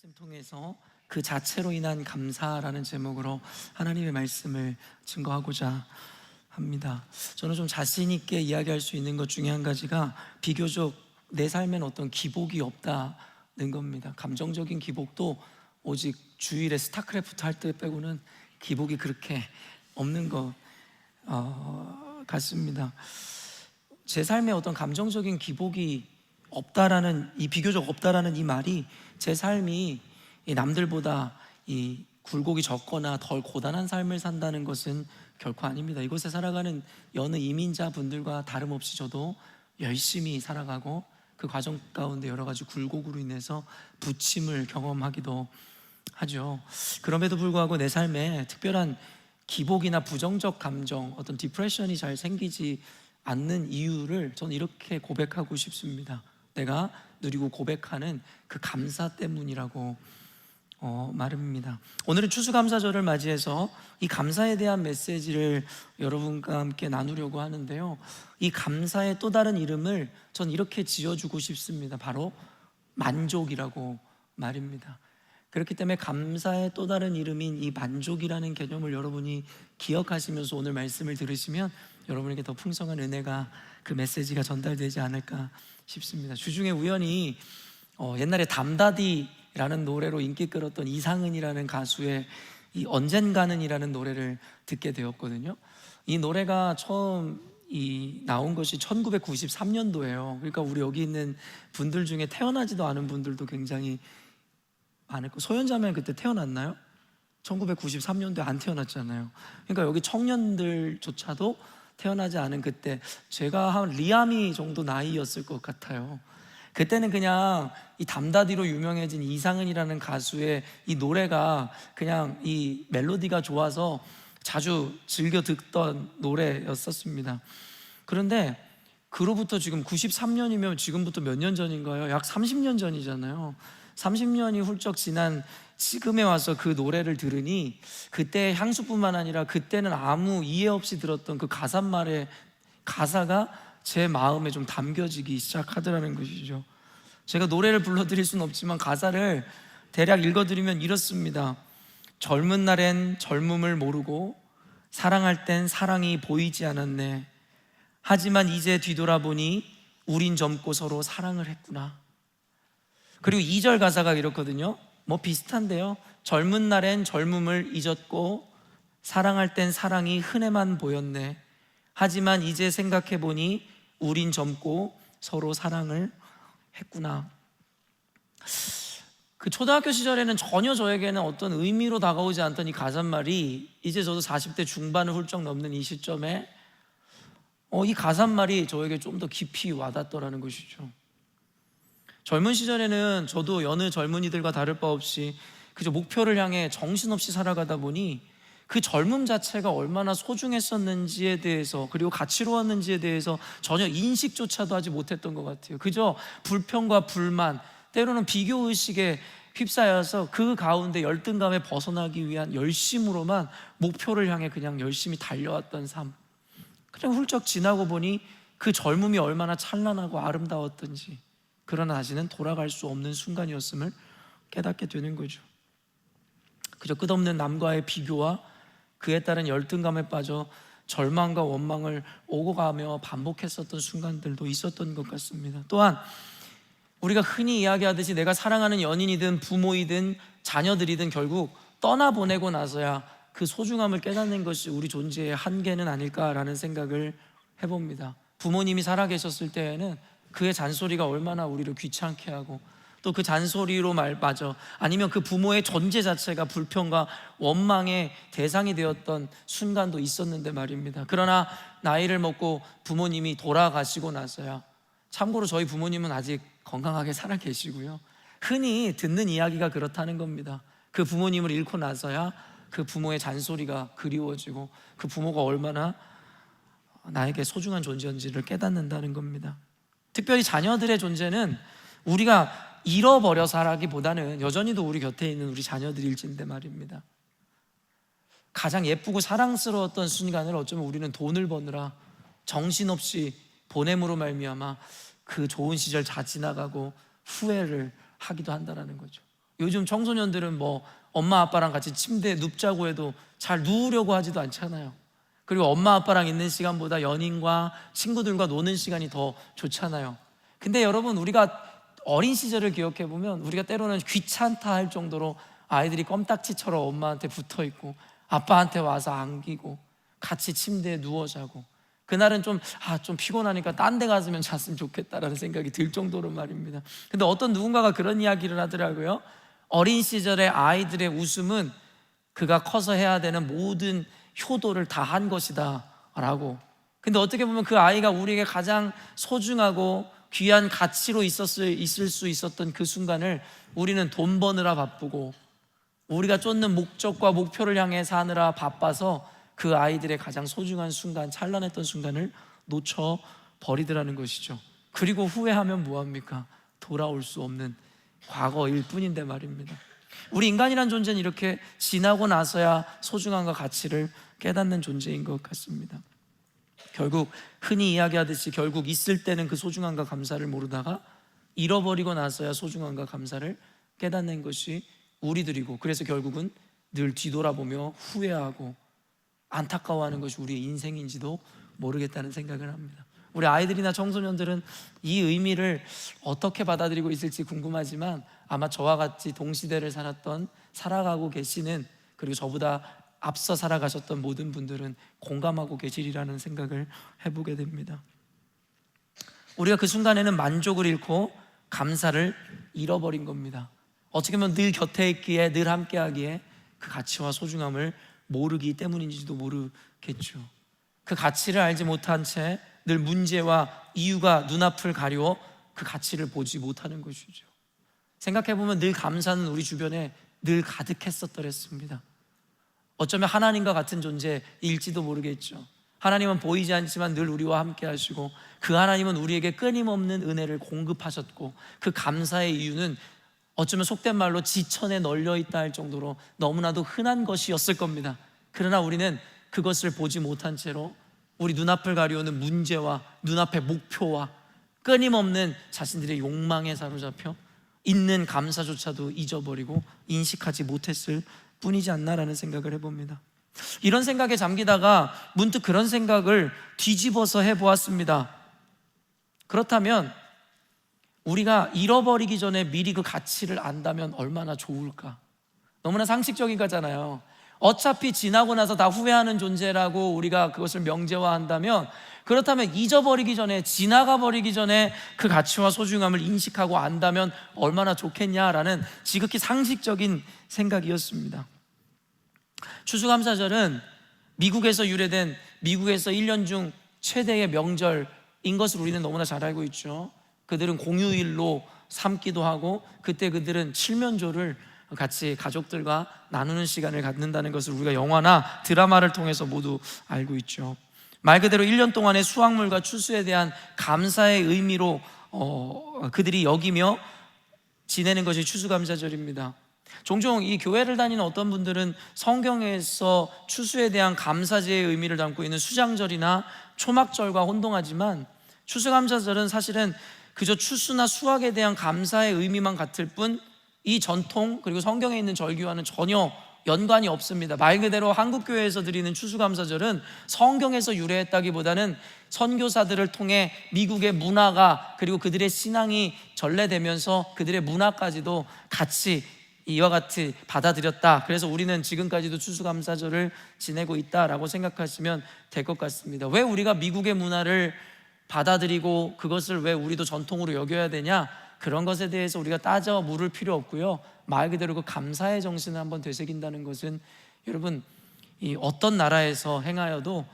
말씀 통해서 그 자체로 인한 감사라는 제목으로 하나님의 말씀을 증거하고자 합니다. 저는 좀 자신 있게 이야기할 수 있는 것 중에 한 가지가 비교적 내 삶엔 어떤 기복이 없다는 겁니다. 감정적인 기복도 오직 주일에 스타크래프트 할 때 빼고는 기복이 그렇게 없는 것 같습니다. 제 삶에 어떤 감정적인 기복이 없다라는 비교적 없다라는 이 말이 제 삶이 남들보다 굴곡이 적거나 덜 고단한 삶을 산다는 것은 결코 아닙니다. 이곳에 살아가는 여느 이민자분들과 다름없이 저도 열심히 살아가고 그 과정 가운데 여러 가지 굴곡으로 인해서 부침을 경험하기도 하죠. 그럼에도 불구하고 내 삶에 특별한 기복이나 부정적 감정, 어떤 디프레션이 잘 생기지 않는 이유를 저는 이렇게 고백하고 싶습니다. 내가 누리고 고백하는 그 감사 때문이라고 말합니다. 오늘은 추수감사절을 맞이해서 이 감사에 대한 메시지를 여러분과 함께 나누려고 하는데요, 이 감사의 또 다른 이름을 전 이렇게 지어주고 싶습니다. 바로 만족이라고 말입니다. 그렇기 때문에 감사의 또 다른 이름인 이 만족이라는 개념을 여러분이 기억하시면서 오늘 말씀을 들으시면 여러분에게 더 풍성한 은혜가, 그 메시지가 전달되지 않을까 싶습니다. 주중에 우연히 옛날에 담다디라는 노래로 인기 끌었던 이상은이라는 가수의 이 언젠가는이라는 노래를 듣게 되었거든요. 이 노래가 처음 나온 것이 1993년도예요. 그러니까 우리 여기 있는 분들 중에 태어나지도 않은 분들도 굉장히 많을 거예요. 소연자매는 그때 태어났나요? 1993년도에 안 태어났잖아요. 그러니까 여기 청년들조차도 태어나지 않은 그때, 제가 한 리아미 정도 나이였을 것 같아요. 그때는 그냥 이 담다디로 유명해진 이상은이라는 가수의 이 노래가 그냥 이 멜로디가 좋아서 자주 즐겨 듣던 노래였었습니다. 그런데 그로부터 지금 93년이면 지금부터 몇 년 전인가요? 약 30년 전이잖아요. 30년이 훌쩍 지난 지금에 와서 그 노래를 들으니 그때 향수뿐만 아니라 그때는 아무 이해 없이 들었던 그 가사말의 가사가 제 마음에 좀 담겨지기 시작하더라는 것이죠. 제가 노래를 불러드릴 수는 없지만 가사를 대략 읽어드리면 이렇습니다. 젊은 날엔 젊음을 모르고 사랑할 땐 사랑이 보이지 않았네. 하지만 이제 뒤돌아보니 우린 젊고 서로 사랑을 했구나. 그리고 2절 가사가 이렇거든요. 뭐 비슷한데요. 젊은 날엔 젊음을 잊었고 사랑할 땐 사랑이 흔해만 보였네. 하지만 이제 생각해보니 우린 젊고 서로 사랑을 했구나. 그 초등학교 시절에는 전혀 저에게는 어떤 의미로 다가오지 않던 이 가사말이 이제 저도 40대 중반을 훌쩍 넘는 이 시점에 이 가사말이 저에게 좀 더 깊이 와닿더라는 것이죠. 젊은 시절에는 저도 여느 젊은이들과 다를 바 없이 그저 목표를 향해 정신없이 살아가다 보니 그 젊음 자체가 얼마나 소중했었는지에 대해서, 그리고 가치로웠는지에 대해서 전혀 인식조차도 하지 못했던 것 같아요. 그저 불평과 불만, 때로는 비교의식에 휩싸여서 그 가운데 열등감에 벗어나기 위한 열심으로만 목표를 향해 그냥 열심히 달려왔던 삶. 그냥 훌쩍 지나고 보니 그 젊음이 얼마나 찬란하고 아름다웠던지, 그러나 다시는 돌아갈 수 없는 순간이었음을 깨닫게 되는 거죠. 그저 끝없는 남과의 비교와 그에 따른 열등감에 빠져 절망과 원망을 오고 가며 반복했었던 순간들도 있었던 것 같습니다. 또한 우리가 흔히 이야기하듯이 내가 사랑하는 연인이든 부모이든 자녀들이든 결국 떠나보내고 나서야 그 소중함을 깨닫는 것이 우리 존재의 한계는 아닐까라는 생각을 해봅니다. 부모님이 살아계셨을 때에는 그의 잔소리가 얼마나 우리를 귀찮게 하고, 또 그 잔소리로 말마저 아니면 그 부모의 존재 자체가 불평과 원망의 대상이 되었던 순간도 있었는데 말입니다. 그러나 나이를 먹고 부모님이 돌아가시고 나서야, 참고로 저희 부모님은 아직 건강하게 살아 계시고요, 흔히 듣는 이야기가 그렇다는 겁니다. 그 부모님을 잃고 나서야 그 부모의 잔소리가 그리워지고 그 부모가 얼마나 나에게 소중한 존재인지를 깨닫는다는 겁니다. 특별히 자녀들의 존재는 우리가 잃어버려서라기보다는 여전히도 우리 곁에 있는 우리 자녀들일진데 말입니다. 가장 예쁘고 사랑스러웠던 순간을 어쩌면 우리는 돈을 버느라 정신없이 보냄으로 말미암아 그 좋은 시절 다 지나가고 후회를 하기도 한다는 거죠. 요즘 청소년들은 뭐 엄마 아빠랑 같이 침대에 눕자고 해도 잘 누우려고 하지도 않잖아요. 그리고 엄마 아빠랑 있는 시간보다 연인과 친구들과 노는 시간이 더 좋잖아요. 근데 여러분, 우리가 어린 시절을 기억해 보면 우리가 때로는 귀찮다 할 정도로 아이들이 껌딱지처럼 엄마한테 붙어 있고 아빠한테 와서 안기고 같이 침대에 누워 자고, 그날은 좀 피곤하니까 딴 데 갔으면 잤으면 좋겠다라는 생각이 들 정도로 말입니다. 근데 어떤 누군가가 그런 이야기를 하더라고요. 어린 시절의 아이들의 웃음은 그가 커서 해야 되는 모든 효도를 다 한 것이다 라고. 근데 어떻게 보면 그 아이가 우리에게 가장 소중하고 귀한 가치로 있을 수 있었던 그 순간을 우리는 돈 버느라 바쁘고 우리가 쫓는 목적과 목표를 향해 사느라 바빠서 그 아이들의 가장 소중한 순간, 찬란했던 순간을 놓쳐버리더라는 것이죠. 그리고 후회하면 뭐합니까? 돌아올 수 없는 과거일 뿐인데 말입니다. 우리 인간이란 존재는 이렇게 지나고 나서야 소중함과 가치를 깨닫는 존재인 것 같습니다. 결국 흔히 이야기하듯이 결국 있을 때는 그 소중함과 감사를 모르다가 잃어버리고 나서야 소중함과 감사를 깨닫는 것이 우리들이고, 그래서 결국은 늘 뒤돌아보며 후회하고 안타까워하는 것이 우리의 인생인지도 모르겠다는 생각을 합니다. 우리 아이들이나 청소년들은 이 의미를 어떻게 받아들이고 있을지 궁금하지만 아마 저와 같이 동시대를 살아가고 계시는, 그리고 저보다 앞서 살아가셨던 모든 분들은 공감하고 계시리라는 생각을 해보게 됩니다. 우리가 그 순간에는 만족을 잃고 감사를 잃어버린 겁니다. 어떻게 보면 늘 곁에 있기에, 늘 함께 하기에 그 가치와 소중함을 모르기 때문인지도 모르겠죠. 그 가치를 알지 못한 채 늘 문제와 이유가 눈앞을 가리워 그 가치를 보지 못하는 것이죠. 생각해보면 늘 감사는 우리 주변에 늘 가득했었더랬습니다. 어쩌면 하나님과 같은 존재일지도 모르겠죠. 하나님은 보이지 않지만 늘 우리와 함께 하시고 그 하나님은 우리에게 끊임없는 은혜를 공급하셨고, 그 감사의 이유는 어쩌면 속된 말로 지천에 널려있다 할 정도로 너무나도 흔한 것이었을 겁니다. 그러나 우리는 그것을 보지 못한 채로 우리 눈앞을 가리우는 문제와 눈앞의 목표와 끊임없는 자신들의 욕망에 사로잡혀 있는 감사조차도 잊어버리고 인식하지 못했을 뿐이지 않나라는 생각을 해봅니다. 이런 생각에 잠기다가 문득 그런 생각을 뒤집어서 해보았습니다. 그렇다면 우리가 잃어버리기 전에 미리 그 가치를 안다면 얼마나 좋을까? 너무나 상식적인 거잖아요. 어차피 지나고 나서 다 후회하는 존재라고 우리가 그것을 명제화한다면, 그렇다면 잊어버리기 전에, 지나가 버리기 전에 그 가치와 소중함을 인식하고 안다면 얼마나 좋겠냐라는 지극히 상식적인 생각이었습니다. 추수감사절은 미국에서 유래된, 미국에서 1년 중 최대의 명절인 것을 우리는 너무나 잘 알고 있죠. 그들은 공휴일로 삼기도 하고 그때 그들은 칠면조를 같이 가족들과 나누는 시간을 갖는다는 것을 우리가 영화나 드라마를 통해서 모두 알고 있죠. 말 그대로 1년 동안의 수확물과 추수에 대한 감사의 의미로 그들이 여기며 지내는 것이 추수감사절입니다. 종종 이 교회를 다니는 어떤 분들은 성경에서 추수에 대한 감사제의 의미를 담고 있는 수장절이나 초막절과 혼동하지만, 추수감사절은 사실은 그저 추수나 수확에 대한 감사의 의미만 같을 뿐 이 전통 그리고 성경에 있는 절기와는 전혀 연관이 없습니다. 말 그대로 한국교회에서 드리는 추수감사절은 성경에서 유래했다기보다는 선교사들을 통해 미국의 문화가, 그리고 그들의 신앙이 전래되면서 그들의 문화까지도 같이 이와 같이 받아들였다. 그래서 우리는 지금까지도 추수감사절을 지내고 있다라고 생각하시면 될 것 같습니다. 왜 우리가 미국의 문화를 받아들이고 그것을 왜 우리도 전통으로 여겨야 되냐? 그런 것에 대해서 우리가 따져 물을 필요 없고요. 말 그대로 그 감사의 정신을 한번 되새긴다는 것은 여러분, 이 어떤 나라에서 행하여도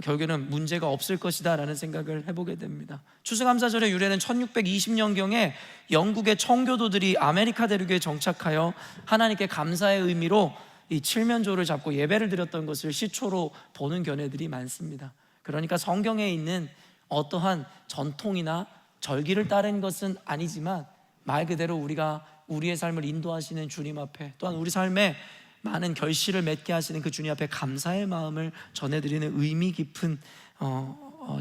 결국에는 문제가 없을 것이다 라는 생각을 해보게 됩니다. 추수감사절의 유래는 1620년경에 영국의 청교도들이 아메리카 대륙에 정착하여 하나님께 감사의 의미로 이 칠면조를 잡고 예배를 드렸던 것을 시초로 보는 견해들이 많습니다. 그러니까 성경에 있는 어떠한 전통이나 절기를 따른 것은 아니지만 말 그대로 우리가 우리의 삶을 인도하시는 주님 앞에, 또한 우리 삶에 많은 결실을 맺게 하시는 그 주님 앞에 감사의 마음을 전해드리는 의미 깊은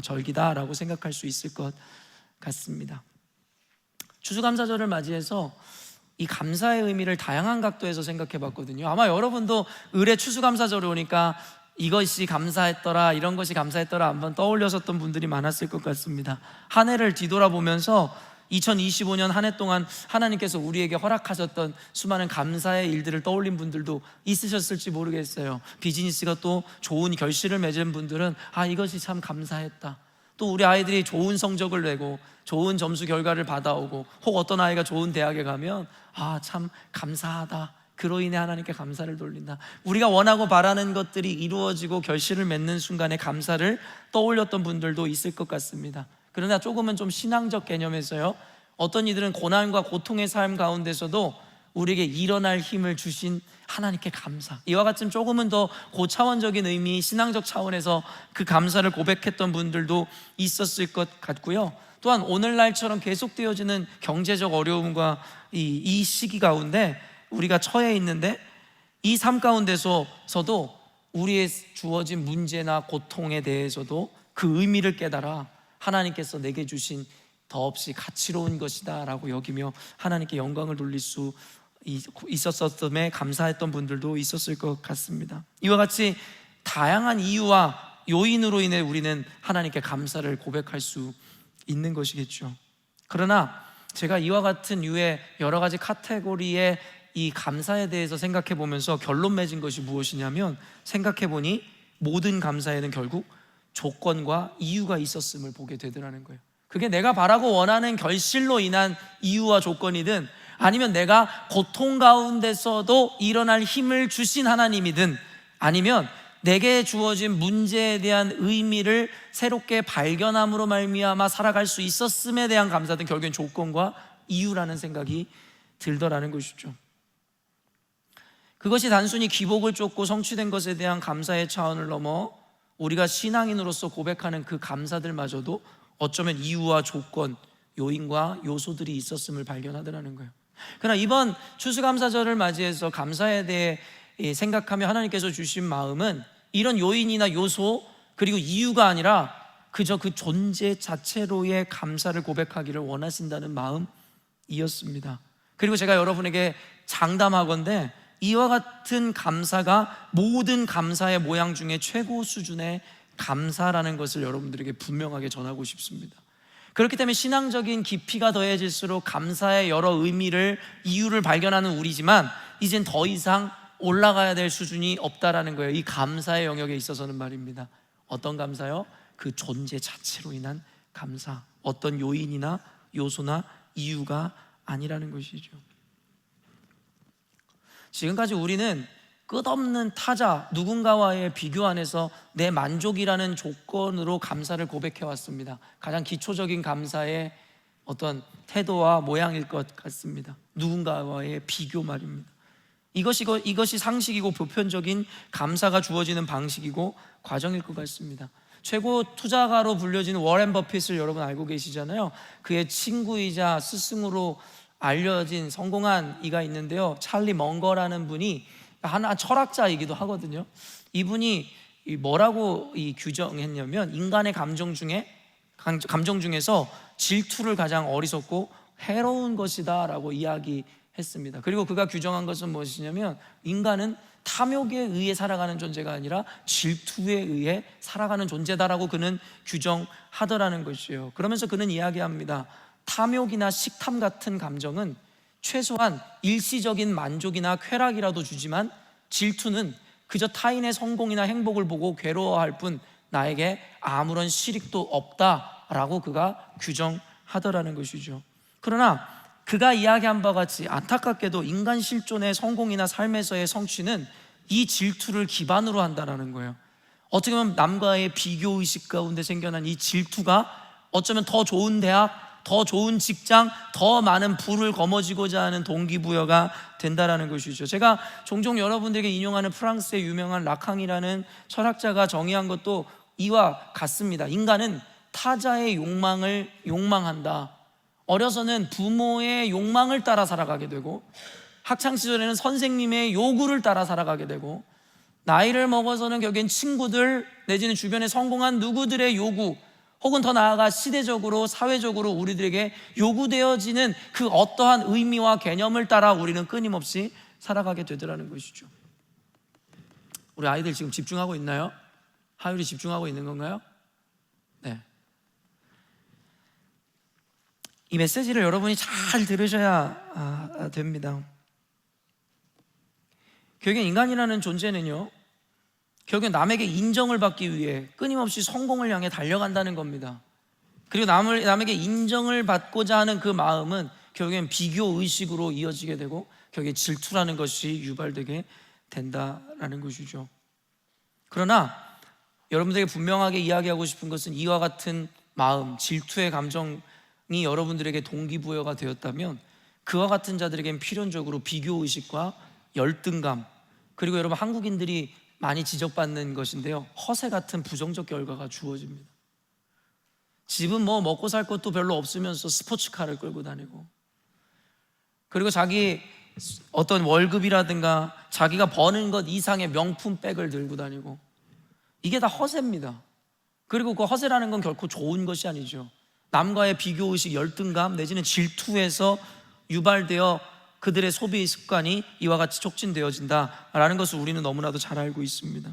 절기다라고 생각할 수 있을 것 같습니다. 추수감사절을 맞이해서 이 감사의 의미를 다양한 각도에서 생각해 봤거든요. 아마 여러분도 을의 추수감사절에 오니까 이것이 감사했더라, 이런 것이 감사했더라 한번 떠올렸었던 분들이 많았을 것 같습니다. 한 해를 뒤돌아보면서 2025년 한 해 동안 하나님께서 우리에게 허락하셨던 수많은 감사의 일들을 떠올린 분들도 있으셨을지 모르겠어요. 비즈니스가 또 좋은 결실을 맺은 분들은 이것이 참 감사했다. 또 우리 아이들이 좋은 성적을 내고 좋은 점수 결과를 받아오고, 혹 어떤 아이가 좋은 대학에 가면 참 감사하다, 그로 인해 하나님께 감사를 돌린다. 우리가 원하고 바라는 것들이 이루어지고 결실을 맺는 순간에 감사를 떠올렸던 분들도 있을 것 같습니다. 그러나 조금은 좀 신앙적 개념에서요, 어떤 이들은 고난과 고통의 삶 가운데서도 우리에게 일어날 힘을 주신 하나님께 감사, 이와 같은 조금은 더 고차원적인 의미, 신앙적 차원에서 그 감사를 고백했던 분들도 있었을 것 같고요. 또한 오늘날처럼 계속되어지는 경제적 어려움과 이 시기 가운데 우리가 처해 있는데, 이 삶 가운데서도 우리의 주어진 문제나 고통에 대해서도 그 의미를 깨달아 하나님께서 내게 주신 더없이 가치로운 것이다 라고 여기며 하나님께 영광을 돌릴 수 있었음에 감사했던 분들도 있었을 것 같습니다. 이와 같이 다양한 이유와 요인으로 인해 우리는 하나님께 감사를 고백할 수 있는 것이겠죠. 그러나 제가 이와 같은 유의 여러 가지 카테고리의 이 감사에 대해서 생각해 보면서 결론 맺은 것이 무엇이냐면, 생각해 보니 모든 감사에는 결국 조건과 이유가 있었음을 보게 되더라는 거예요. 그게 내가 바라고 원하는 결실로 인한 이유와 조건이든, 아니면 내가 고통 가운데서도 일어날 힘을 주신 하나님이든, 아니면 내게 주어진 문제에 대한 의미를 새롭게 발견함으로 말미암아 살아갈 수 있었음에 대한 감사든, 결국엔 조건과 이유라는 생각이 들더라는 것이죠. 그것이 단순히 기복을 쫓고 성취된 것에 대한 감사의 차원을 넘어 우리가 신앙인으로서 고백하는 그 감사들마저도 어쩌면 이유와 조건, 요인과 요소들이 있었음을 발견하더라는 거예요. 그러나 이번 추수감사절을 맞이해서 감사에 대해 생각하며 하나님께서 주신 마음은 이런 요인이나 요소 그리고 이유가 아니라 그저 그 존재 자체로의 감사를 고백하기를 원하신다는 마음이었습니다. 그리고 제가 여러분에게 장담하건대 이와 같은 감사가 모든 감사의 모양 중에 최고 수준의 감사라는 것을 여러분들에게 분명하게 전하고 싶습니다. 그렇기 때문에 신앙적인 깊이가 더해질수록 감사의 여러 의미를, 이유를 발견하는 우리지만 이젠 더 이상 올라가야 될 수준이 없다라는 거예요. 이 감사의 영역에 있어서는 말입니다. 어떤 감사요? 그 존재 자체로 인한 감사, 어떤 요인이나 요소나 이유가 아니라는 것이죠. 지금까지 우리는 끝없는 타자, 누군가와의 비교 안에서 내 만족이라는 조건으로 감사를 고백해 왔습니다. 가장 기초적인 감사의 어떤 태도와 모양일 것 같습니다. 누군가와의 비교 말입니다. 이것이 상식이고 보편적인 감사가 주어지는 방식이고 과정일 것 같습니다. 최고 투자가로 불려지는 워렌 버핏을 여러분 알고 계시잖아요. 그의 친구이자 스승으로 알려진 성공한 이가 있는데요, 찰리 멍거라는 분이 하나 철학자이기도 하거든요. 이분이 뭐라고 규정했냐면, 인간의 감정 중에서 질투를 가장 어리석고 해로운 것이다 라고 이야기했습니다. 그리고 그가 규정한 것은 무엇이냐면, 인간은 탐욕에 의해 살아가는 존재가 아니라 질투에 의해 살아가는 존재다라고 그는 규정하더라는 것이에요. 그러면서 그는 이야기합니다. 탐욕이나 식탐 같은 감정은 최소한 일시적인 만족이나 쾌락이라도 주지만, 질투는 그저 타인의 성공이나 행복을 보고 괴로워할 뿐 나에게 아무런 실익도 없다라고 그가 규정하더라는 것이죠. 그러나 그가 이야기한 바와 같이 안타깝게도 인간 실존의 성공이나 삶에서의 성취는 이 질투를 기반으로 한다는 거예요. 어떻게 보면 남과의 비교의식 가운데 생겨난 이 질투가 어쩌면 더 좋은 대학, 더 좋은 직장, 더 많은 부를 거머쥐고자 하는 동기부여가 된다라는 것이죠. 제가 종종 여러분들에게 인용하는 프랑스의 유명한 라캉이라는 철학자가 정의한 것도 이와 같습니다. 인간은 타자의 욕망을 욕망한다. 어려서는 부모의 욕망을 따라 살아가게 되고, 학창시절에는 선생님의 요구를 따라 살아가게 되고, 나이를 먹어서는 결국엔 친구들 내지는 주변에 성공한 누구들의 요구 혹은 더 나아가 시대적으로 사회적으로 우리들에게 요구되어지는 그 어떠한 의미와 개념을 따라 우리는 끊임없이 살아가게 되더라는 것이죠. 우리 아이들 지금 집중하고 있나요? 하율이 집중하고 있는 건가요? 네. 이 메시지를 여러분이 잘 들으셔야 됩니다. 결국엔 인간이라는 존재는요, 결국엔 남에게 인정을 받기 위해 끊임없이 성공을 향해 달려간다는 겁니다. 그리고 남에게 인정을 받고자 하는 그 마음은 결국엔 비교 의식으로 이어지게 되고 결국에 질투라는 것이 유발되게 된다라는 것이죠. 그러나 여러분들에게 분명하게 이야기하고 싶은 것은 이와 같은 마음, 질투의 감정이 여러분들에게 동기부여가 되었다면 그와 같은 자들에겐 필연적으로 비교 의식과 열등감, 그리고 여러분 한국인들이 많이 지적받는 것인데요, 허세 같은 부정적 결과가 주어집니다. 집은 뭐 먹고 살 것도 별로 없으면서 스포츠카를 끌고 다니고, 그리고 자기 어떤 월급이라든가 자기가 버는 것 이상의 명품백을 들고 다니고, 이게 다 허세입니다. 그리고 그 허세라는 건 결코 좋은 것이 아니죠. 남과의 비교의식, 열등감 내지는 질투에서 유발되어 그들의 소비 습관이 이와 같이 촉진되어진다라는 것을 우리는 너무나도 잘 알고 있습니다.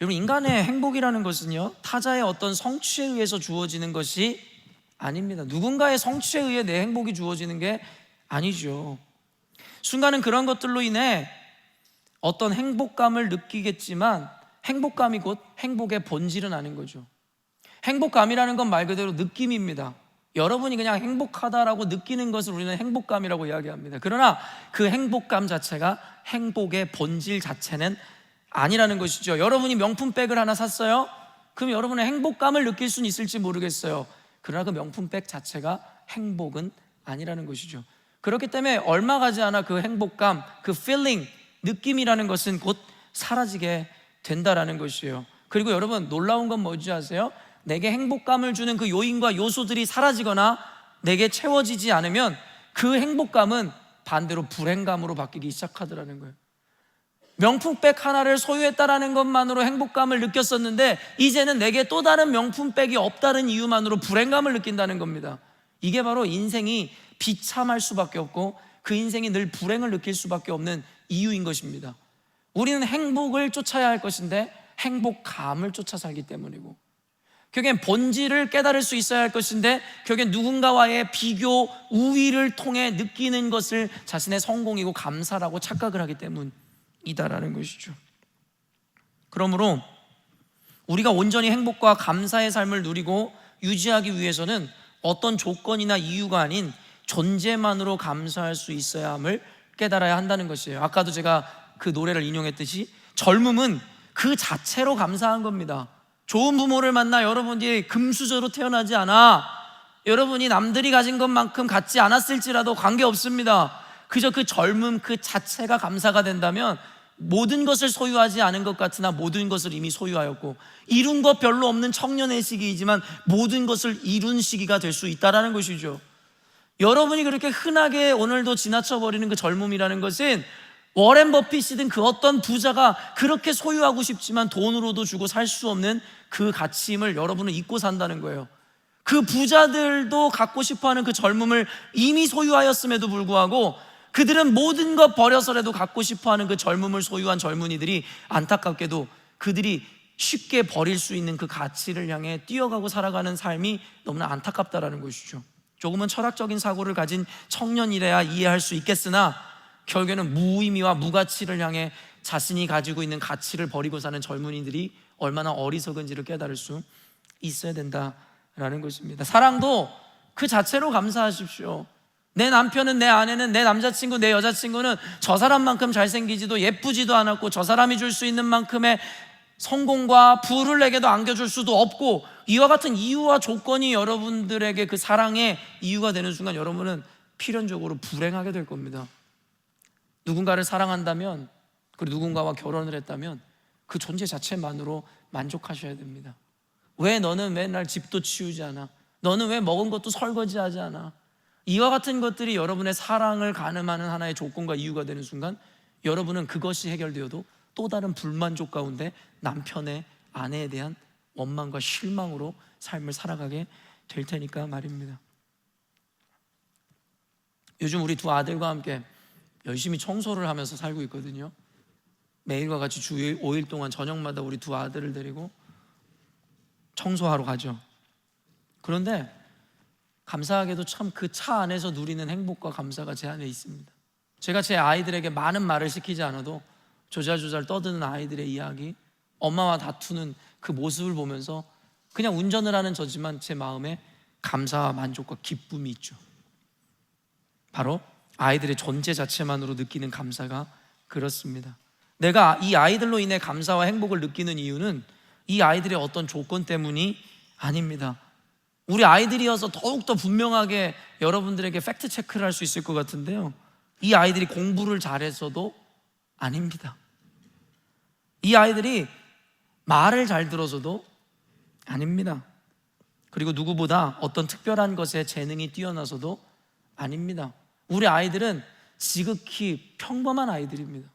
여러분, 인간의 행복이라는 것은요, 타자의 어떤 성취에 의해서 주어지는 것이 아닙니다. 누군가의 성취에 의해 내 행복이 주어지는 게 아니죠. 순간은 그런 것들로 인해 어떤 행복감을 느끼겠지만 행복감이 곧 행복의 본질은 아닌 거죠. 행복감이라는 건 말 그대로 느낌입니다. 여러분이 그냥 행복하다라고 느끼는 것을 우리는 행복감이라고 이야기합니다. 그러나 그 행복감 자체가 행복의 본질 자체는 아니라는 것이죠. 여러분이 명품백을 하나 샀어요? 그럼 여러분의 행복감을 느낄 수는 있을지 모르겠어요. 그러나 그 명품백 자체가 행복은 아니라는 것이죠. 그렇기 때문에 얼마 가지 않아 그 행복감, 그 feeling, 느낌이라는 것은 곧 사라지게 된다라는 것이에요. 그리고 여러분, 놀라운 건 뭔지 아세요? 내게 행복감을 주는 그 요인과 요소들이 사라지거나 내게 채워지지 않으면 그 행복감은 반대로 불행감으로 바뀌기 시작하더라는 거예요. 명품백 하나를 소유했다라는 것만으로 행복감을 느꼈었는데 이제는 내게 또 다른 명품백이 없다는 이유만으로 불행감을 느낀다는 겁니다. 이게 바로 인생이 비참할 수밖에 없고 그 인생이 늘 불행을 느낄 수밖에 없는 이유인 것입니다. 우리는 행복을 쫓아야 할 것인데 행복감을 쫓아 살기 때문이고, 결국엔 본질을 깨달을 수 있어야 할 것인데 결국엔 누군가와의 비교, 우위를 통해 느끼는 것을 자신의 성공이고 감사라고 착각을 하기 때문이다라는 것이죠. 그러므로 우리가 온전히 행복과 감사의 삶을 누리고 유지하기 위해서는 어떤 조건이나 이유가 아닌 존재만으로 감사할 수 있어야 함을 깨달아야 한다는 것이에요. 아까도 제가 그 노래를 인용했듯이 젊음은 그 자체로 감사한 겁니다. 좋은 부모를 만나 여러분이 금수저로 태어나지 않아 여러분이 남들이 가진 것만큼 갖지 않았을지라도 관계없습니다. 그저 그 젊음 그 자체가 감사가 된다면 모든 것을 소유하지 않은 것 같으나 모든 것을 이미 소유하였고 이룬 것 별로 없는 청년의 시기이지만 모든 것을 이룬 시기가 될 수 있다는 것이죠. 여러분이 그렇게 흔하게 오늘도 지나쳐버리는 그 젊음이라는 것은 워렌 버핏이든 그 어떤 부자가 그렇게 소유하고 싶지만 돈으로도 주고 살 수 없는 그 가치임을 여러분은 잊고 산다는 거예요. 그 부자들도 갖고 싶어하는 그 젊음을 이미 소유하였음에도 불구하고 그들은 모든 것 버려서라도 갖고 싶어하는 그 젊음을 소유한 젊은이들이 안타깝게도 그들이 쉽게 버릴 수 있는 그 가치를 향해 뛰어가고 살아가는 삶이 너무나 안타깝다라는 것이죠. 조금은 철학적인 사고를 가진 청년이래야 이해할 수 있겠으나 결국에는 무의미와 무가치를 향해 자신이 가지고 있는 가치를 버리고 사는 젊은이들이 얼마나 어리석은지를 깨달을 수 있어야 된다라는 것입니다. 사랑도 그 자체로 감사하십시오. 내 남편은, 내 아내는, 내 남자친구, 내 여자친구는 저 사람만큼 잘생기지도 예쁘지도 않았고 저 사람이 줄 수 있는 만큼의 성공과 부를 내게도 안겨줄 수도 없고 이와 같은 이유와 조건이 여러분들에게 그 사랑의 이유가 되는 순간 여러분은 필연적으로 불행하게 될 겁니다. 누군가를 사랑한다면, 그리고 누군가와 결혼을 했다면 그 존재 자체만으로 만족하셔야 됩니다. 왜 너는 맨날 집도 치우지 않아? 너는 왜 먹은 것도 설거지하지 않아? 이와 같은 것들이 여러분의 사랑을 가늠하는 하나의 조건과 이유가 되는 순간 여러분은 그것이 해결되어도 또 다른 불만족 가운데 남편의, 아내에 대한 원망과 실망으로 삶을 살아가게 될 테니까 말입니다. 요즘 우리 두 아들과 함께 열심히 청소를 하면서 살고 있거든요. 매일과 같이 주 5일 동안 저녁마다 우리 두 아들을 데리고 청소하러 가죠. 그런데 감사하게도 참 그 차 안에서 누리는 행복과 감사가 제 안에 있습니다. 제가 제 아이들에게 많은 말을 시키지 않아도 조잘조잘 떠드는 아이들의 이야기, 엄마와 다투는 그 모습을 보면서 그냥 운전을 하는 저지만 제 마음에 감사와 만족과 기쁨이 있죠. 바로 아이들의 존재 자체만으로 느끼는 감사가 그렇습니다. 내가 이 아이들로 인해 감사와 행복을 느끼는 이유는 이 아이들의 어떤 조건 때문이 아닙니다. 우리 아이들이어서 더욱더 분명하게 여러분들에게 팩트 체크를 할 수 있을 것 같은데요, 이 아이들이 공부를 잘해서도 아닙니다. 이 아이들이 말을 잘 들어서도 아닙니다. 그리고 누구보다 어떤 특별한 것에 재능이 뛰어나서도 아닙니다. 우리 아이들은 지극히 평범한 아이들입니다.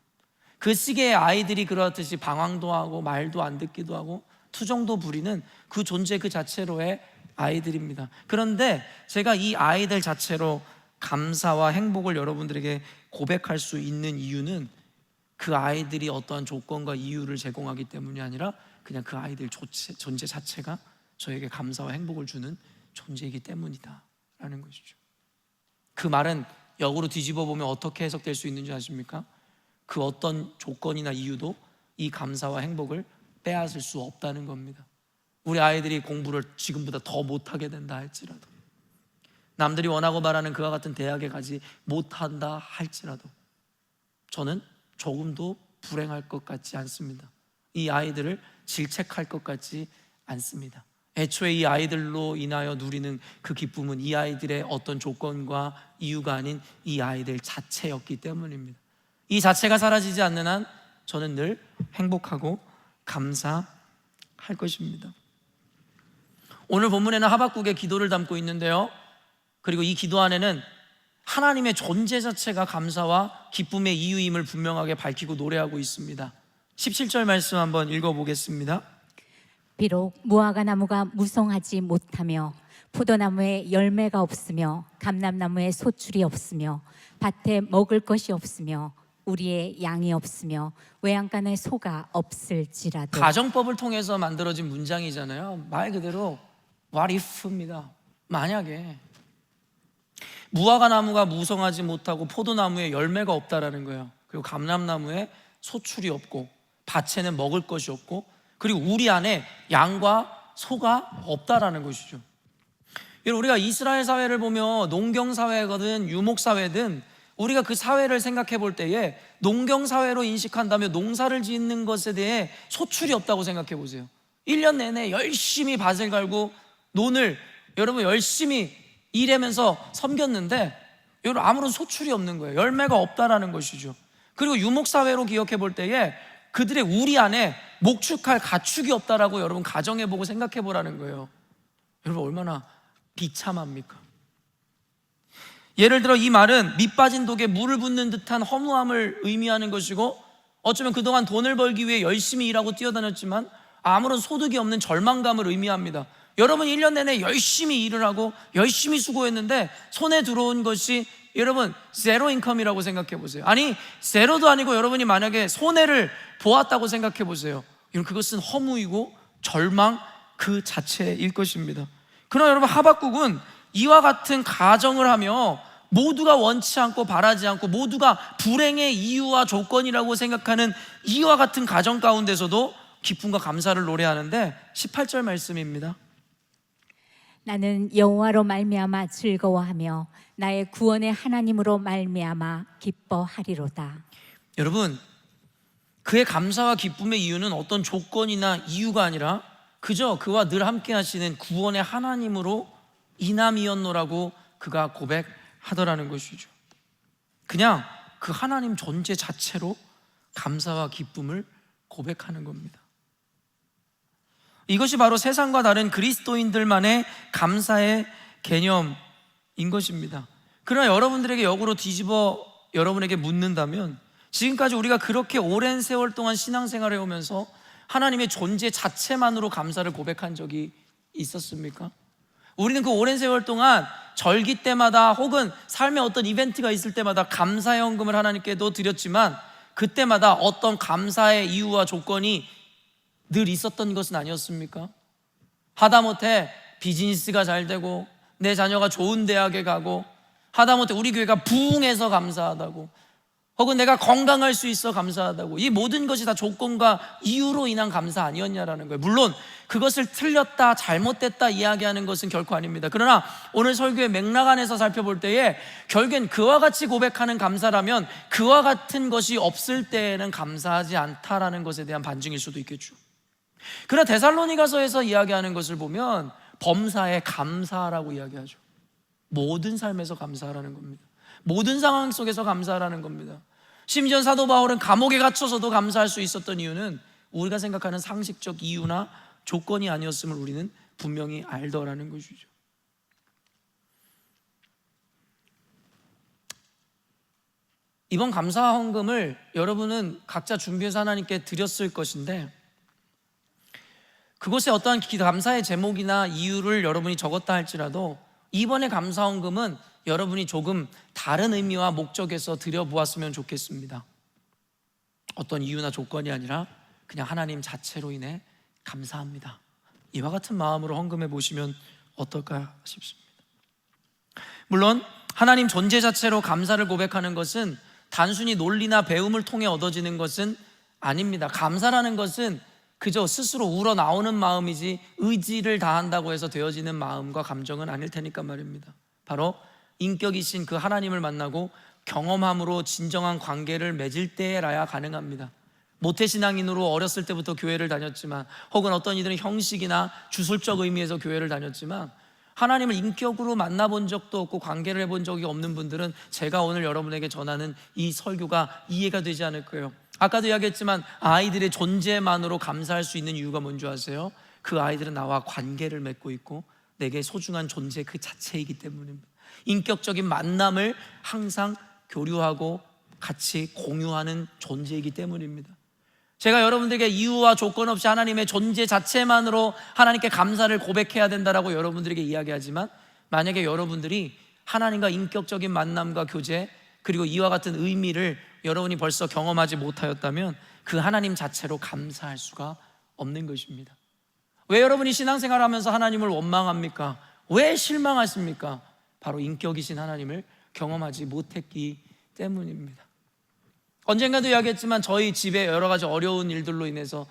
그 시기에 아이들이 그렇듯이 방황도 하고 말도 안 듣기도 하고 투정도 부리는 그 존재 그 자체로의 아이들입니다. 그런데 제가 이 아이들 자체로 감사와 행복을 여러분들에게 고백할 수 있는 이유는 그 아이들이 어떠한 조건과 이유를 제공하기 때문이 아니라 그냥 그 아이들 존재 자체가 저에게 감사와 행복을 주는 존재이기 때문이다 라는 것이죠. 그 말은 역으로 뒤집어 보면 어떻게 해석될 수 있는지 아십니까? 그 어떤 조건이나 이유도 이 감사와 행복을 빼앗을 수 없다는 겁니다. 우리 아이들이 공부를 지금보다 더 못하게 된다 할지라도, 남들이 원하고 바라는 그와 같은 대학에 가지 못한다 할지라도 저는 조금도 불행할 것 같지 않습니다. 이 아이들을 질책할 것 같지 않습니다. 애초에 이 아이들로 인하여 누리는 그 기쁨은 이 아이들의 어떤 조건과 이유가 아닌 이 아이들 자체였기 때문입니다. 이 자체가 사라지지 않는 한 저는 늘 행복하고 감사할 것입니다. 오늘 본문에는 하박국의 기도를 담고 있는데요, 그리고 이 기도 안에는 하나님의 존재 자체가 감사와 기쁨의 이유임을 분명하게 밝히고 노래하고 있습니다. 17절 말씀 한번 읽어보겠습니다. 비록 무화과 나무가 무성하지 못하며 포도나무에 열매가 없으며 감람나무에 소출이 없으며 밭에 먹을 것이 없으며 우리의 양이 없으며 외양간에 소가 없을지라도. 가정법을 통해서 만들어진 문장이잖아요. 말 그대로 what if입니다. 만약에 무화과 나무가 무성하지 못하고 포도나무에 열매가 없다라는 거예요. 그리고 감람나무에 소출이 없고 밭에는 먹을 것이 없고 그리고 우리 안에 양과 소가 없다라는 것이죠. 우리가 이스라엘 사회를 보면 농경 사회거든 유목 사회든 우리가 그 사회를 생각해 볼 때에 농경 사회로 인식한다면 농사를 짓는 것에 대해 소출이 없다고 생각해 보세요. 1년 내내 열심히 밭을 갈고 논을 여러분 열심히 일하면서 섬겼는데 여러분 아무런 소출이 없는 거예요. 열매가 없다라는 것이죠. 그리고 유목 사회로 기억해 볼 때에 그들의 우리 안에 목축할 가축이 없다라고 여러분 가정해 보고 생각해 보라는 거예요. 여러분 얼마나 비참합니까? 예를 들어 이 말은 밑 빠진 독에 물을 붓는 듯한 허무함을 의미하는 것이고, 어쩌면 그동안 돈을 벌기 위해 열심히 일하고 뛰어다녔지만 아무런 소득이 없는 절망감을 의미합니다. 여러분 1년 내내 열심히 일을 하고 열심히 수고했는데 손에 들어온 것이 여러분 제로 인컴이라고 생각해 보세요. 아니 제로도 아니고 여러분이 만약에 손해를 보았다고 생각해 보세요. 그것은 허무이고 절망 그 자체일 것입니다. 그러나 여러분 하박국은 이와 같은 가정을 하며 모두가 원치 않고 바라지 않고 모두가 불행의 이유와 조건이라고 생각하는 이와 같은 가정 가운데서도 기쁨과 감사를 노래하는데 18절 말씀입니다. 나는 여호와로 말미암아 즐거워하며 나의 구원의 하나님으로 말미암아 기뻐하리로다. 여러분 그의 감사와 기쁨의 이유는 어떤 조건이나 이유가 아니라 그저 그와 늘 함께 하시는 구원의 하나님으로 인함이었노라고 그가 고백하더라는 것이죠. 그냥 그 하나님 존재 자체로 감사와 기쁨을 고백하는 겁니다. 이것이 바로 세상과 다른 그리스도인들만의 감사의 개념인 것입니다. 그러나 여러분들에게 역으로 뒤집어 여러분에게 묻는다면, 지금까지 우리가 그렇게 오랜 세월 동안 신앙생활을 해오면서 하나님의 존재 자체만으로 감사를 고백한 적이 있었습니까? 우리는 그 오랜 세월 동안 절기 때마다 혹은 삶의 어떤 이벤트가 있을 때마다 감사의 헌금을 하나님께도 드렸지만 그때마다 어떤 감사의 이유와 조건이 늘 있었던 것은 아니었습니까? 하다못해 비즈니스가 잘 되고 내 자녀가 좋은 대학에 가고 하다못해 우리 교회가 부흥해서 감사하다고 혹은 내가 건강할 수 있어 감사하다고, 이 모든 것이 다 조건과 이유로 인한 감사 아니었냐라는 거예요. 물론 그것을 틀렸다 잘못됐다 이야기하는 것은 결코 아닙니다. 그러나 오늘 설교의 맥락 안에서 살펴볼 때에 결국엔 그와 같이 고백하는 감사라면 그와 같은 것이 없을 때에는 감사하지 않다라는 것에 대한 반증일 수도 있겠죠. 그러나 데살로니가서에서 이야기하는 것을 보면 범사에 감사라고 이야기하죠. 모든 삶에서 감사하라는 겁니다. 모든 상황 속에서 감사하라는 겁니다. 심지어 사도 바울은 감옥에 갇혀서도 감사할 수 있었던 이유는 우리가 생각하는 상식적 이유나 조건이 아니었음을 우리는 분명히 알더라는 것이죠. 이번 감사 헌금을 여러분은 각자 준비해서 하나님께 드렸을 것인데 그곳에 어떠한 감사의 제목이나 이유를 여러분이 적었다 할지라도 이번에 감사 헌금은 여러분이 조금 다른 의미와 목적에서 드려보았으면 좋겠습니다. 어떤 이유나 조건이 아니라 그냥 하나님 자체로 인해 감사합니다, 이와 같은 마음으로 헌금해 보시면 어떨까 싶습니다. 물론 하나님 존재 자체로 감사를 고백하는 것은 단순히 논리나 배움을 통해 얻어지는 것은 아닙니다. 감사라는 것은 그저 스스로 우러나오는 마음이지 의지를 다한다고 해서 되어지는 마음과 감정은 아닐 테니까 말입니다. 바로 인격이신 그 하나님을 만나고 경험함으로 진정한 관계를 맺을 때라야 가능합니다. 모태신앙인으로 어렸을 때부터 교회를 다녔지만 혹은 어떤 이들은 형식이나 주술적 의미에서 교회를 다녔지만 하나님을 인격으로 만나본 적도 없고 관계를 해본 적이 없는 분들은 제가 오늘 여러분에게 전하는 이 설교가 이해가 되지 않을 거예요. 아까도 이야기했지만 아이들의 존재만으로 감사할 수 있는 이유가 뭔지 아세요? 그 아이들은 나와 관계를 맺고 있고 내게 소중한 존재 그 자체이기 때문입니다. 인격적인 만남을 항상 교류하고 같이 공유하는 존재이기 때문입니다. 제가 여러분들에게 이유와 조건 없이 하나님의 존재 자체만으로 하나님께 감사를 고백해야 된다라고 여러분들에게 이야기하지만 만약에 여러분들이 하나님과 인격적인 만남과 교제 그리고 이와 같은 의미를 여러분이 벌써 경험하지 못하였다면 그 하나님 자체로 감사할 수가 없는 것입니다. 왜 여러분이 신앙생활 하면서 하나님을 원망합니까? 왜 실망하십니까? 바로 인격이신 하나님을 경험하지 못했기 때문입니다. 언젠가도 이야기했지만 저희 집에 여러 가지 어려운 일들로 인해서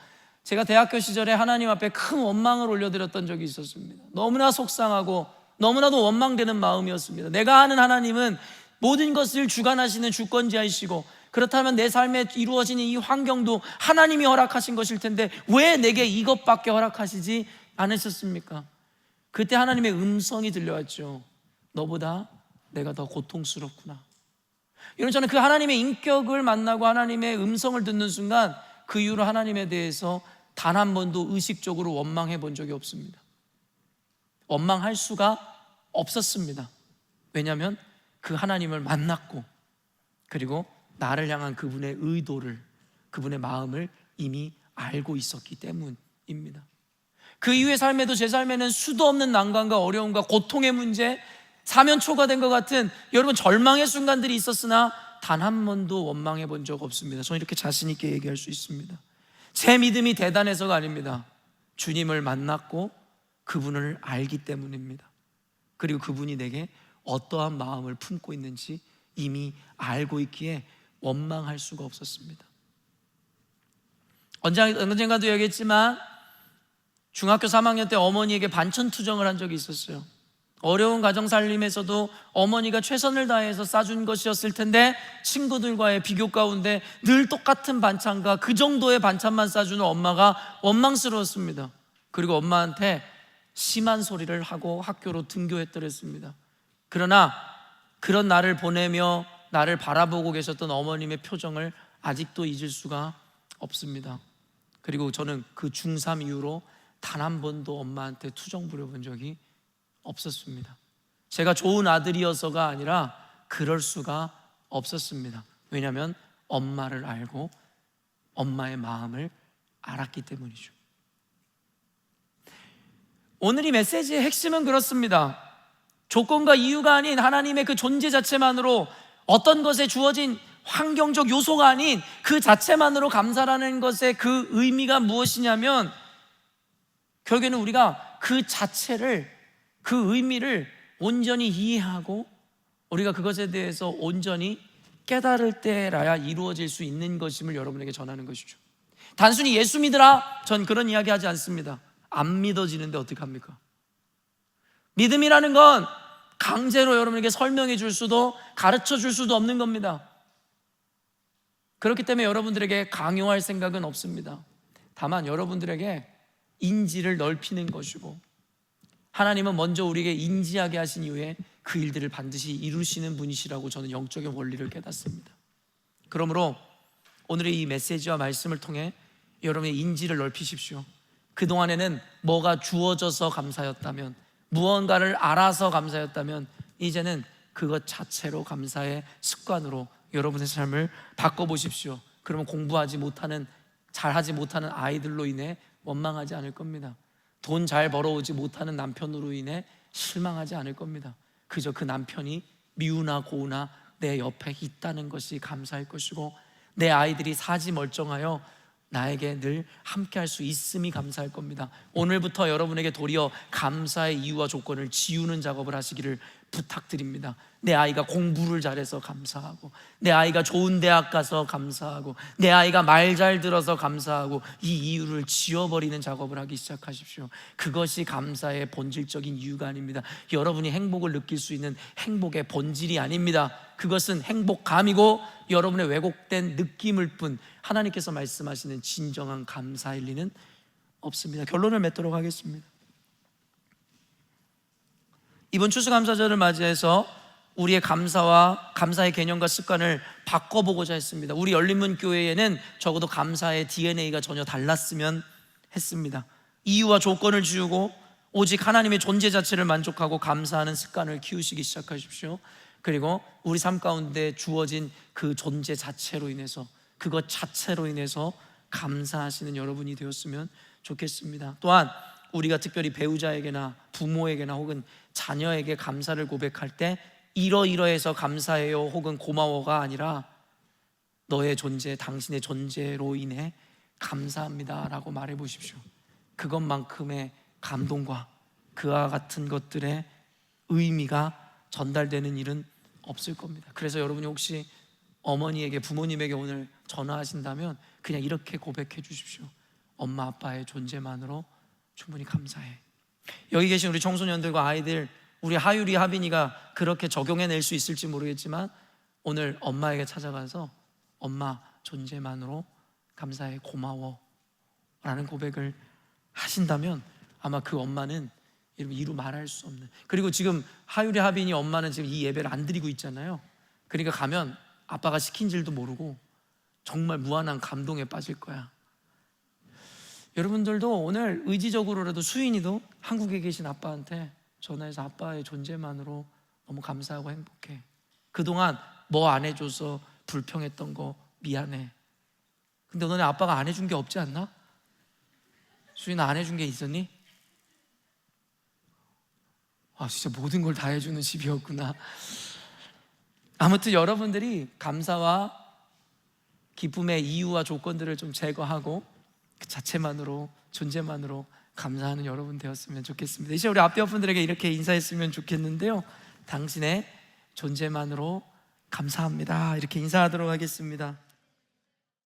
제가 대학교 시절에 하나님 앞에 큰 원망을 올려드렸던 적이 있었습니다. 너무나 속상하고 너무나도 원망되는 마음이었습니다. 내가 아는 하나님은 모든 것을 주관하시는 주권자이시고 그렇다면 내 삶에 이루어지는 이 환경도 하나님이 허락하신 것일 텐데 왜 내게 이것밖에 허락하시지 않으셨습니까? 그때 하나님의 음성이 들려왔죠. 너보다 내가 더 고통스럽구나. 여러분, 저는 그 하나님의 인격을 만나고 하나님의 음성을 듣는 순간 그 이후로 하나님에 대해서 단 한 번도 의식적으로 원망해 본 적이 없습니다. 원망할 수가 없었습니다. 왜냐하면 그 하나님을 만났고 그리고 나를 향한 그분의 의도를, 그분의 마음을 이미 알고 있었기 때문입니다. 그 이후의 삶에도 제 삶에는 수도 없는 난관과 어려움과 고통의 문제, 사면 초과된 것 같은 여러분 절망의 순간들이 있었으나 단 한 번도 원망해 본 적 없습니다. 저는 이렇게 자신 있게 얘기할 수 있습니다. 제 믿음이 대단해서가 아닙니다. 주님을 만났고 그분을 알기 때문입니다. 그리고 그분이 내게 어떠한 마음을 품고 있는지 이미 알고 있기에 원망할 수가 없었습니다. 언젠가도 얘기했지만 중학교 3학년 때 어머니에게 반천투정을 한 적이 있었어요. 어려운 가정 살림에서도 어머니가 최선을 다해서 싸준 것이었을 텐데 친구들과의 비교 가운데 늘 똑같은 반찬과 그 정도의 반찬만 싸주는 엄마가 원망스러웠습니다. 그리고 엄마한테 심한 소리를 하고 학교로 등교했더랬습니다. 그러나 그런 날을 보내며 나를 바라보고 계셨던 어머님의 표정을 아직도 잊을 수가 없습니다. 그리고 저는 그 중3 이후로 단 한 번도 엄마한테 투정 부려본 적이 없었습니다. 제가 좋은 아들이어서가 아니라 그럴 수가 없었습니다. 왜냐하면 엄마를 알고 엄마의 마음을 알았기 때문이죠. 오늘 이 메시지의 핵심은 그렇습니다. 조건과 이유가 아닌 하나님의 그 존재 자체만으로, 어떤 것에 주어진 환경적 요소가 아닌 그 자체만으로 감사라는 것의 그 의미가 무엇이냐면, 결국에는 우리가 그 자체를, 그 의미를 온전히 이해하고 우리가 그것에 대해서 온전히 깨달을 때라야 이루어질 수 있는 것임을 여러분에게 전하는 것이죠. 단순히 예수 믿으라, 전 그런 이야기 하지 않습니다. 안 믿어지는데 어떡합니까? 믿음이라는 건 강제로 여러분에게 설명해 줄 수도 가르쳐 줄 수도 없는 겁니다. 그렇기 때문에 여러분들에게 강요할 생각은 없습니다. 다만 여러분들에게 인지를 넓히는 것이고, 하나님은 먼저 우리에게 인지하게 하신 이후에 그 일들을 반드시 이루시는 분이시라고 저는 영적인 원리를 깨닫습니다. 그러므로 오늘의 이 메시지와 말씀을 통해 여러분의 인지를 넓히십시오. 그동안에는 뭐가 주어져서 감사였다면, 무언가를 알아서 감사였다면, 이제는 그것 자체로 감사의 습관으로 여러분의 삶을 바꿔보십시오. 그러면 공부하지 못하는, 잘하지 못하는 아이들로 인해 원망하지 않을 겁니다. 돈 잘 벌어오지 못하는 남편으로 인해 실망하지 않을 겁니다. 그저 그 남편이 미우나 고우나 내 옆에 있다는 것이 감사할 것이고, 내 아이들이 사지 멀쩡하여 나에게 늘 함께할 수 있음이 감사할 겁니다. 오늘부터 여러분에게 도리어 감사의 이유와 조건을 지우는 작업을 하시기를 부탁드립니다. 내 아이가 공부를 잘해서 감사하고, 내 아이가 좋은 대학 가서 감사하고, 내 아이가 말 잘 들어서 감사하고, 이 이유를 지워버리는 작업을 하기 시작하십시오. 그것이 감사의 본질적인 이유가 아닙니다. 여러분이 행복을 느낄 수 있는 행복의 본질이 아닙니다. 그것은 행복감이고 여러분의 왜곡된 느낌일 뿐, 하나님께서 말씀하시는 진정한 감사일 리는 없습니다. 결론을 맺도록 하겠습니다. 이번 추수감사절을 맞이해서 우리의 감사와 감사의 개념과 습관을 바꿔보고자 했습니다. 우리 열린문교회에는 적어도 감사의 DNA가 전혀 달랐으면 했습니다. 이유와 조건을 지우고 오직 하나님의 존재 자체를 만족하고 감사하는 습관을 키우시기 시작하십시오. 그리고 우리 삶 가운데 주어진 그 존재 자체로 인해서, 그것 자체로 인해서 감사하시는 여러분이 되었으면 좋겠습니다. 또한 우리가 특별히 배우자에게나 부모에게나 혹은 자녀에게 감사를 고백할 때 이러이러해서 감사해요 혹은 고마워가 아니라 너의 존재, 당신의 존재로 인해 감사합니다 라고 말해 보십시오. 그것만큼의 감동과 그와 같은 것들의 의미가 전달되는 일은 없을 겁니다. 그래서 여러분이 혹시 어머니에게, 부모님에게 오늘 전화하신다면 그냥 이렇게 고백해 주십시오. 엄마 아빠의 존재만으로 충분히 감사해. 여기 계신 우리 청소년들과 아이들, 우리 하율이, 하빈이가 그렇게 적용해낼 수 있을지 모르겠지만 오늘 엄마에게 찾아가서 엄마 존재만으로 감사해, 고마워 라는 고백을 하신다면 아마 그 엄마는 이루 말할 수 없는, 그리고 지금 하율이, 하빈이 엄마는 지금 이 예배를 안 드리고 있잖아요. 그러니까 가면 아빠가 시킨 줄도 모르고 정말 무한한 감동에 빠질 거야. 여러분들도 오늘 의지적으로라도 수인이도 한국에 계신 아빠한테 전화해서 아빠의 존재만으로 너무 감사하고 행복해. 그동안 뭐 안 해줘서 불평했던 거 미안해. 근데 너네 아빠가 안 해준 게 없지 않나? 수인아, 안 해준 게 있었니? 아, 진짜 모든 걸 다 해주는 집이었구나. 아무튼 여러분들이 감사와 기쁨의 이유와 조건들을 좀 제거하고 그 자체만으로, 존재만으로 감사하는 여러분 되었으면 좋겠습니다. 이제 우리 앞뒤 분들에게 이렇게 인사했으면 좋겠는데요. 당신의 존재만으로 감사합니다. 이렇게 인사하도록 하겠습니다.